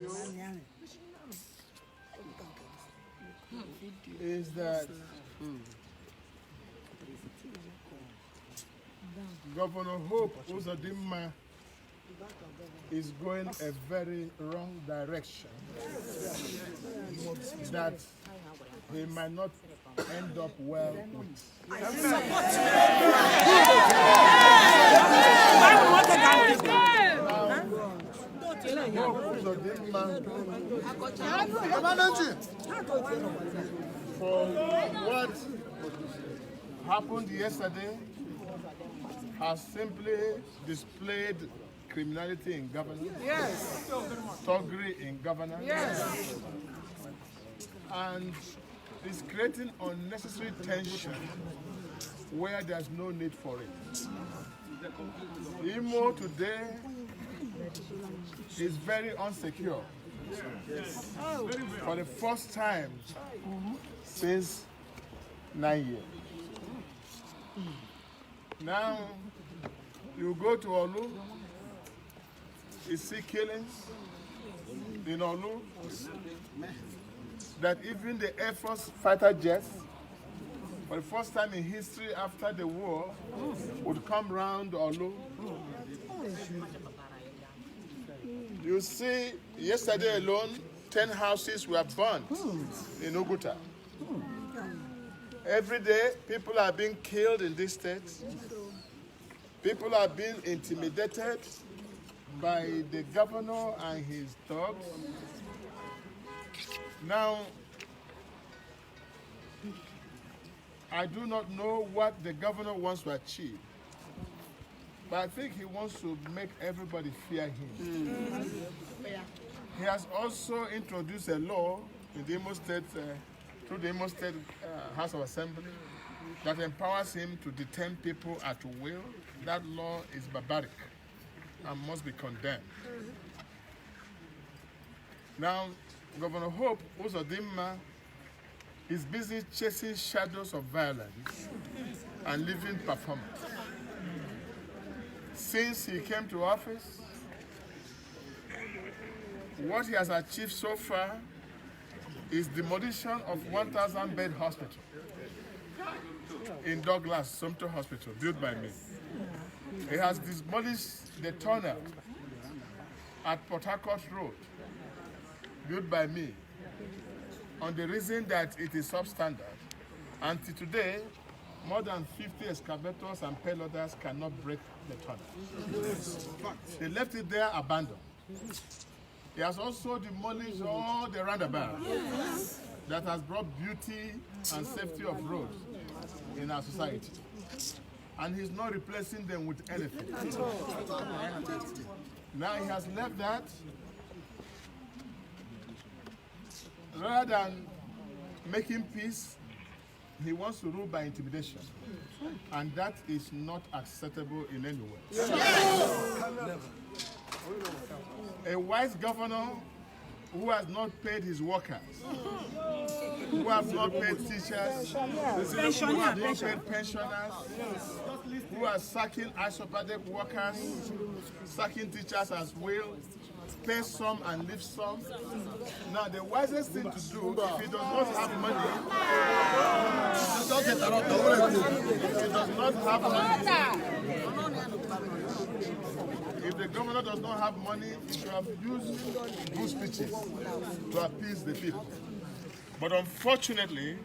is that Governor Hope Uzodinma is going a very wrong direction that he might not end up well with. For what happened yesterday has simply displayed criminality in governance, thuggery in governance, and is creating unnecessary tension where there's no need for it. Imo today is very insecure for the first time since 9 years. Now, you go to Olu, you see killings in Olu, that even the Air Force fighter jets, for the first time in history after the war, would come round Olu. You see, yesterday alone, 10 houses were burned in Oguta. Every day, people are being killed in this state. People are being intimidated by the governor and his thugs. Now, I do not know what the governor wants to achieve, but I think he wants to make everybody fear him. He has also introduced a law in the Imo State, through the Imo State House of Assembly, that empowers him to detain people at will. That law is barbaric and must be condemned. Now, Governor Hope Uzodinma is busy chasing shadows of violence and living performance. Since he came to office, what he has achieved so far is demolition of 1,000-bed hospital in Douglas, Sumter Hospital, built by me. He has demolished the tunnel at Port Harcourt Road, built by me, on the reason that it is substandard. Until today, more than 50 excavators and payloaders cannot break the tunnel. They left it there abandoned. He has also demolished all the roundabouts that has brought beauty and safety of roads in our society. And he's not replacing them with anything. Now he has left that. Rather than making peace, he wants to rule by intimidation. And that is not acceptable in any way. A wise governor who has not paid his workers, who has not paid teachers, who has not paid pensioners, who are sacking isopathic workers, sacking teachers as well, pay some and leave some. Now, the wisest thing to do, if he does not have money, if the governor does not have money, he should have used good speeches to appease the people. But unfortunately,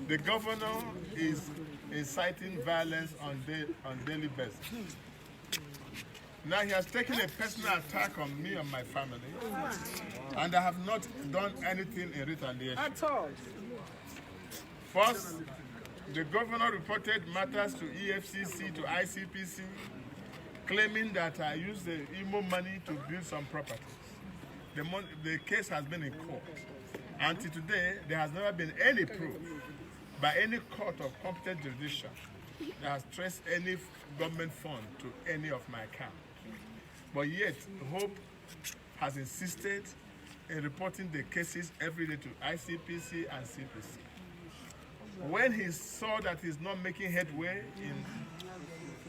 the governor is inciting violence on daily basis. Now he has taken a personal attack on me and my family, and I have not done anything in retaliation. At all. First, the governor reported matters to EFCC, to ICPC, claiming that I used the Imo money to build some properties. The case has been in court. Until today, there has never been any proof by any court of competent jurisdiction that has traced any government fund to any of my accounts. But yet, Hope has insisted in reporting the cases every day to ICPC and CPC. When he saw that he's not making headway in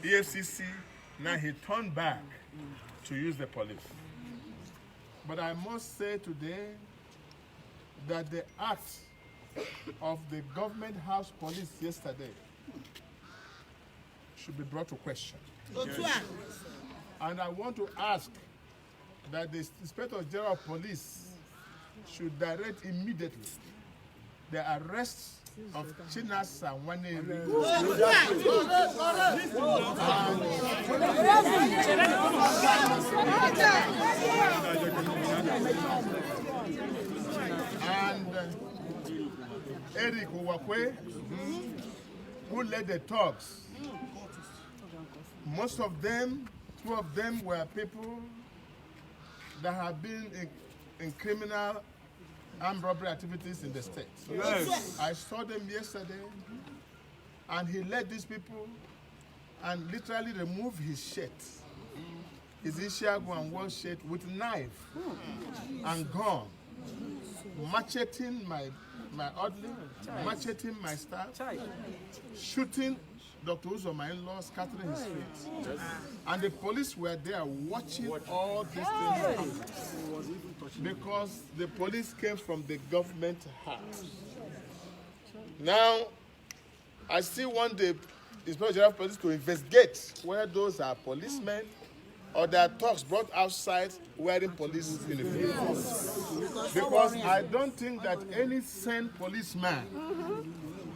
EFCC, now he turned back to use the police. But I must say today that the act of the government house police yesterday should be brought to question. Yes. And I want to ask that the Inspector General of Police should direct immediately the arrest of Chinasa Waneri and Eric Uwakwe, who led the talks. Most of them, 2 of them were people that have been in criminal armed robbery activities in the state. Yes. I saw them yesterday, and he led these people and literally removed his shirt, his Ishiago and one shirt, with knife and gun, macheting my orderly, macheting my staff, shooting Dr. Uzo, my in-law, scattering his feet. And the police were there watching all these things happen. Because the police came from the government house. Now, I still want the Inspector General of Police to investigate whether those are policemen or their talks brought outside wearing police uniforms. Because I don't think that any sane policeman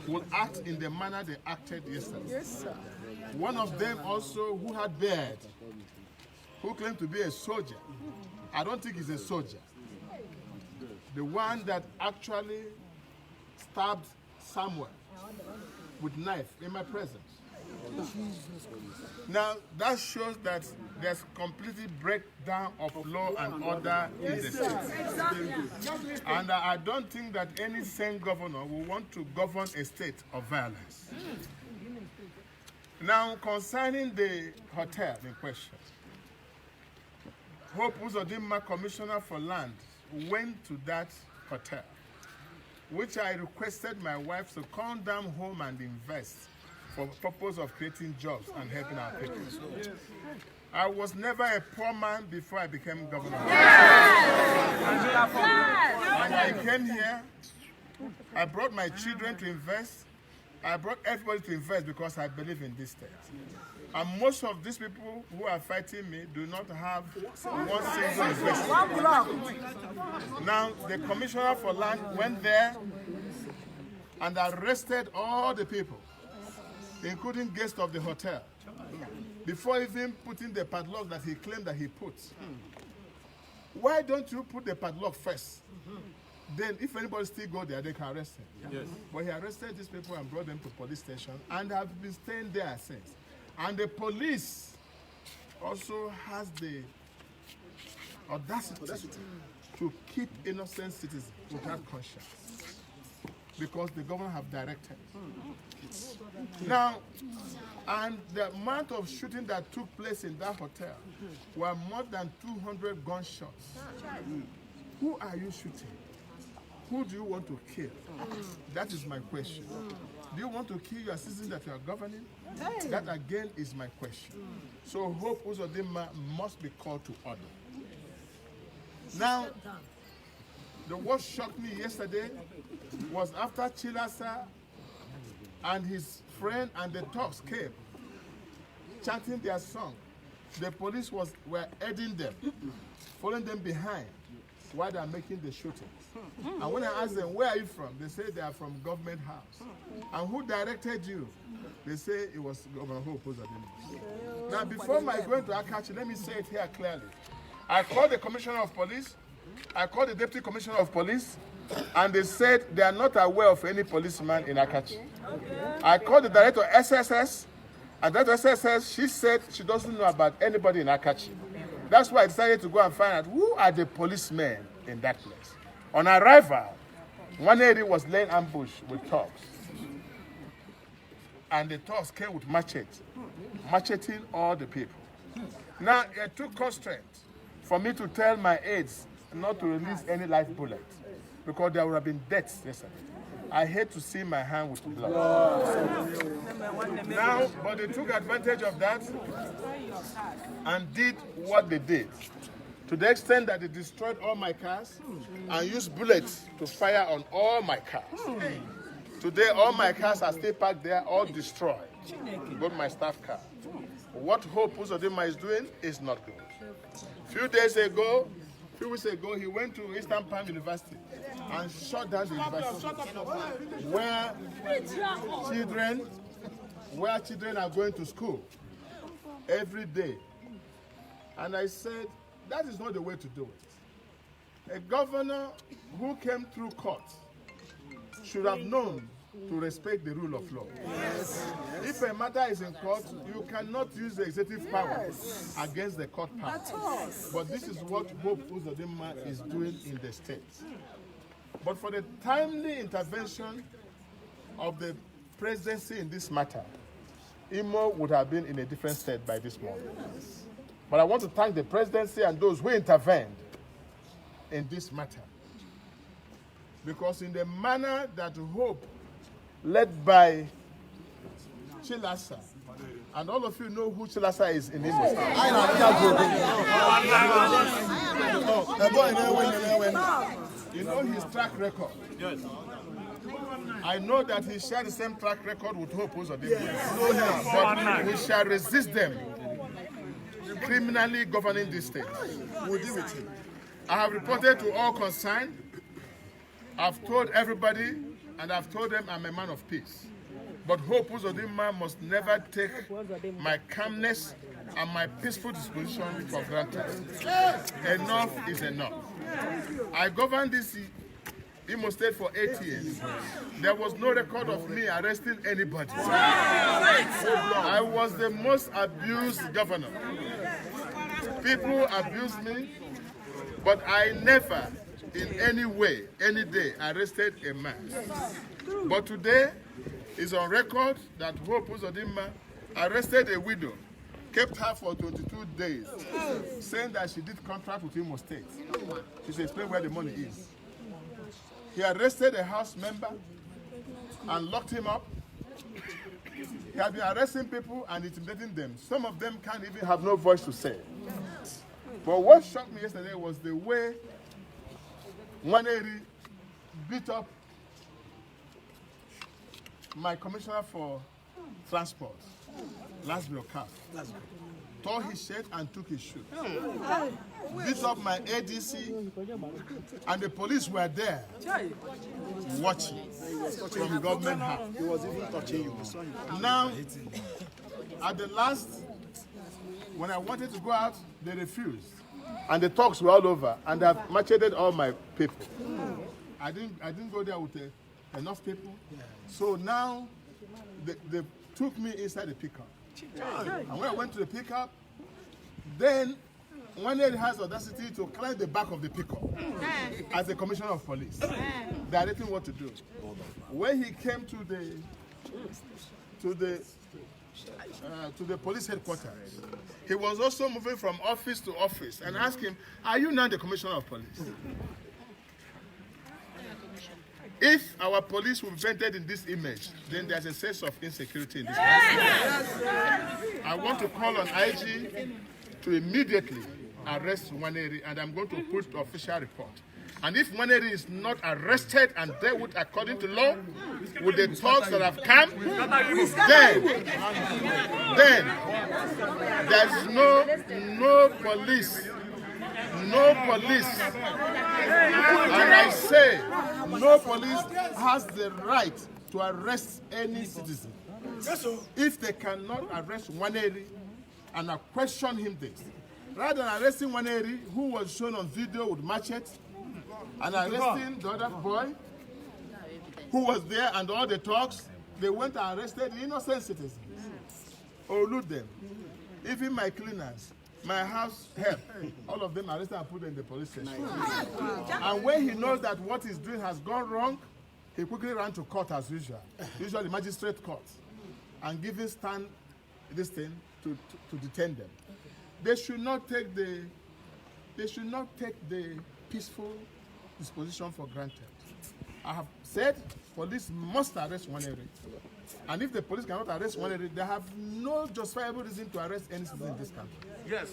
will act in the manner they acted yesterday. Yes, sir. One of them also, who had beard, who claimed to be a soldier. I don't think he's a soldier. The one that actually stabbed Samuel with knife in my presence. Now, that shows that there's completely breakdown of law and order in the state. And I don't think that any sane governor will want to govern a state of violence. Now, concerning the hotel in question, Hope Uzodinma, Commissioner for Land, went to that hotel, which I requested my wife to come down home and invest for the purpose of creating jobs and helping our people. I was never a poor man before I became governor. And I came here, I brought my children to invest, I brought everybody to invest because I believe in this state. And most of these people who are fighting me do not have one single investment. Now, the Commissioner for Land went there and arrested all the people, including guests of the hotel, before even putting the padlock that he claimed that he put. Why don't you put the padlock first? Then if anybody still go there, they can arrest him. Yes. But he arrested these people and brought them to police station and have been staying there since. And the police also has the audacity to keep innocent citizens without conscience, because the government have directed. Now, and the amount of shooting that took place in that hotel were more than 200 gunshots. Who are you shooting? Who do you want to kill? That is my question. Do you want to kill your citizens that you are governing? That again is my question. So Hope Uzodinma must be called to order. Now, what shocked me yesterday was after Chilasa and his friend and the talks came, chanting their song, the police were aiding them, following them behind while they are making the shootings. And when I asked them, where are you from? They say they are from government house. And who directed you? They say it was Governor Hope Uzodinma. Now, before my going to Akachi, let me say it here clearly. I called the Commissioner of Police, I called the Deputy Commissioner of Police, and they said they are not aware of any policeman in Akachi. I called the Director of SSS, and Director of SSS, she said she doesn't know about anybody in Akachi. That's why I decided to go and find out who are the policemen in that place. On arrival, one area was laying ambush with thugs. And the thugs came with machetes, macheting all the people. Now, it took constraint for me to tell my aides not to release any live bullet, because there would have been deaths yesterday. I hate to see my hand with blood. Now, but they took advantage of that and did what they did. to the extent that they destroyed all my cars and used bullets to fire on all my cars. Today, all my cars are still parked there, all destroyed. Both my staff car. What Hope Uzodinma is doing is not good. Few weeks ago, he went to Eastern Palm University and shut down the university where children are going to school every day. And I said, that is not the way to do it. A governor who came through court should have known to respect the rule of law. Yes. If a matter is in court, you cannot use the executive power against the court power. But this is what Hope Uzodinma is doing in the state. But for the timely intervention of the presidency in this matter, Imo would have been in a different state by this morning. But I want to thank the presidency and those who intervened in this matter. Because in the manner that Hope, led by Chilasa, and all of you know who Chilasa is in Imo State. You know his track record. Yes. I know that he shared the same track record with Hope Uzodinma. Yes. But we shall resist them criminally governing this state. We'll deal with him. I have reported to all concerned. I've told everybody, and I've told them I'm a man of peace. But Hope Uzodinma must never take my calmness and my peaceful disposition for granted. Enough is enough. I governed this Imo State for 8 years. There was no record of me arresting anybody. I was the most abused governor. People abused me, but I never in any way, any day, arrested a man. But today, it's on record that Hope Uzodinma arrested a widow, kept her for 22 days, saying that she did contract with Imo State. She should explain where the money is. He arrested a house member and locked him up. He had been arresting people and intimidating them. Some of them can't even have no voice to say. But what shocked me yesterday was the way Waneri beat up my commissioner for transport, Lasbro Cap, tore his shirt and took his shoe. Beat up my ADC, and the police were there watching from government house. He was even touching you. Now, at the last, when I wanted to go out, they refused. And the talks were all over, and I've macheted all my people. I didn't go there with enough people. So now they took me inside the pickup. And when I went to the pickup, then one lady has audacity to climb the back of the pickup as the commissioner of police, directing what to do. When he came to the police headquarters, he was also moving from office to office and asked him, "Are you now the commissioner of police?" If our police will be painted in this image, then there's a sense of insecurity in this country. I want to call on IG to immediately arrest Waneri, and I'm going to put the official report. And if Waneri is not arrested and dealt with according to law, with the talks that have come, then there's no police. No police. And I say, no police has the right to arrest any citizen. If they cannot arrest Waneri and question him this, rather than arresting Waneri, who was shown on video with machete, and arresting the other boy who was there and all the talks, they went and arrested innocent citizens or loot them. Even my cleaners, my house help, all of them arrested and put in the police station. And when he knows that what he's doing has gone wrong, he quickly ran to court as usual, usually magistrate court, and giving stand this thing to detain them. They should not take the peaceful disposition for granted. I have said police must arrest Waneri. And if the police cannot arrest Waneri, they have no justifiable reason to arrest any citizen in this country. Yes.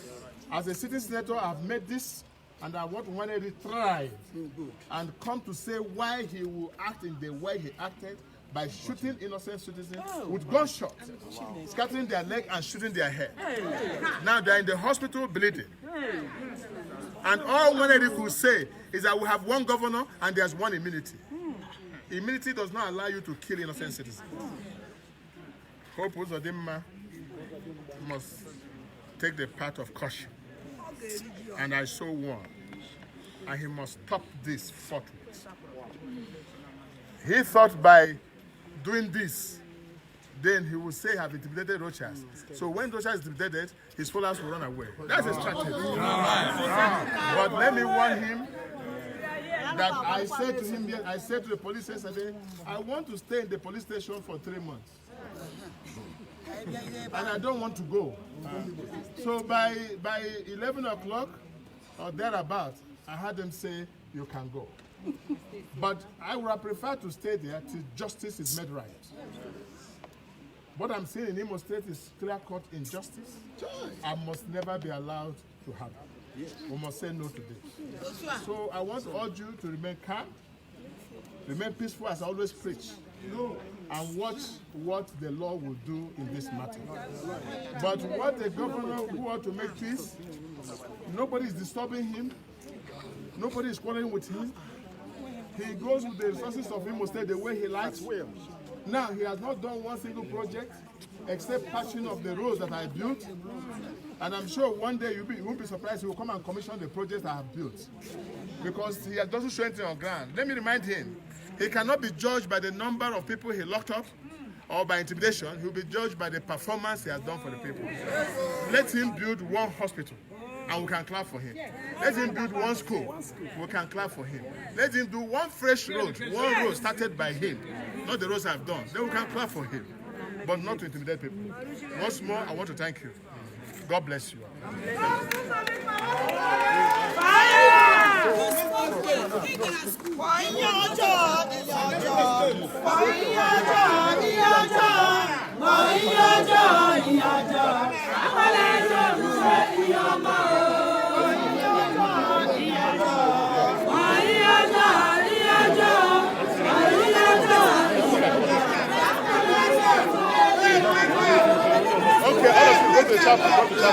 As a sitting senator, I've made this, and I want to try and come to say why he will act in the way he acted by shooting innocent citizens with gunshots, scattering their leg and shooting their head. Now they're in the hospital bleeding. And all Wanedi could say is that we have one governor and there's one immunity. Immunity does not allow you to kill innocent citizens. Hope Uzodimma must take the path of caution. And I so warn, and he must stop this forthwith. He thought by doing this, then he would say have intimidated Rochas. So when Rochas is intimidated, his followers will run away. That's a strategy. But let me warn him that I said to him, I said to the police yesterday, I want to stay in the police station for 3 months. And I don't want to go. So by 11 o'clock or thereabout, I had them say, you can go. But I would have preferred to stay there till justice is made right. What I'm seeing in Imo State is clear-cut injustice. I must never be allowed to happen. We must say no to this. So I want to urge you to remain calm, remain peaceful as I always preach, and watch what the law will do in this matter. But what the governor who wants to make peace, nobody is disturbing him, nobody is quarreling with him. He goes with the resources of Imo State the way he likes. Now, he has not done one single project except patching of the roads that I built. And I'm sure one day you won't be surprised he will come and commission the projects I have built. Because he doesn't show anything on ground. Let me remind him, he cannot be judged by the number of people he locked up or by intimidation. He will be judged by the performance he has done for the people. Let him build one hospital, and we can clap for him. Let him build one school, we can clap for him. Let him do one fresh road, one road started by him, not the roads I've done. Then we can clap for him, but not to intimidate people. Once more, I want to thank you. God bless you. Okay, all of you go to the chapel.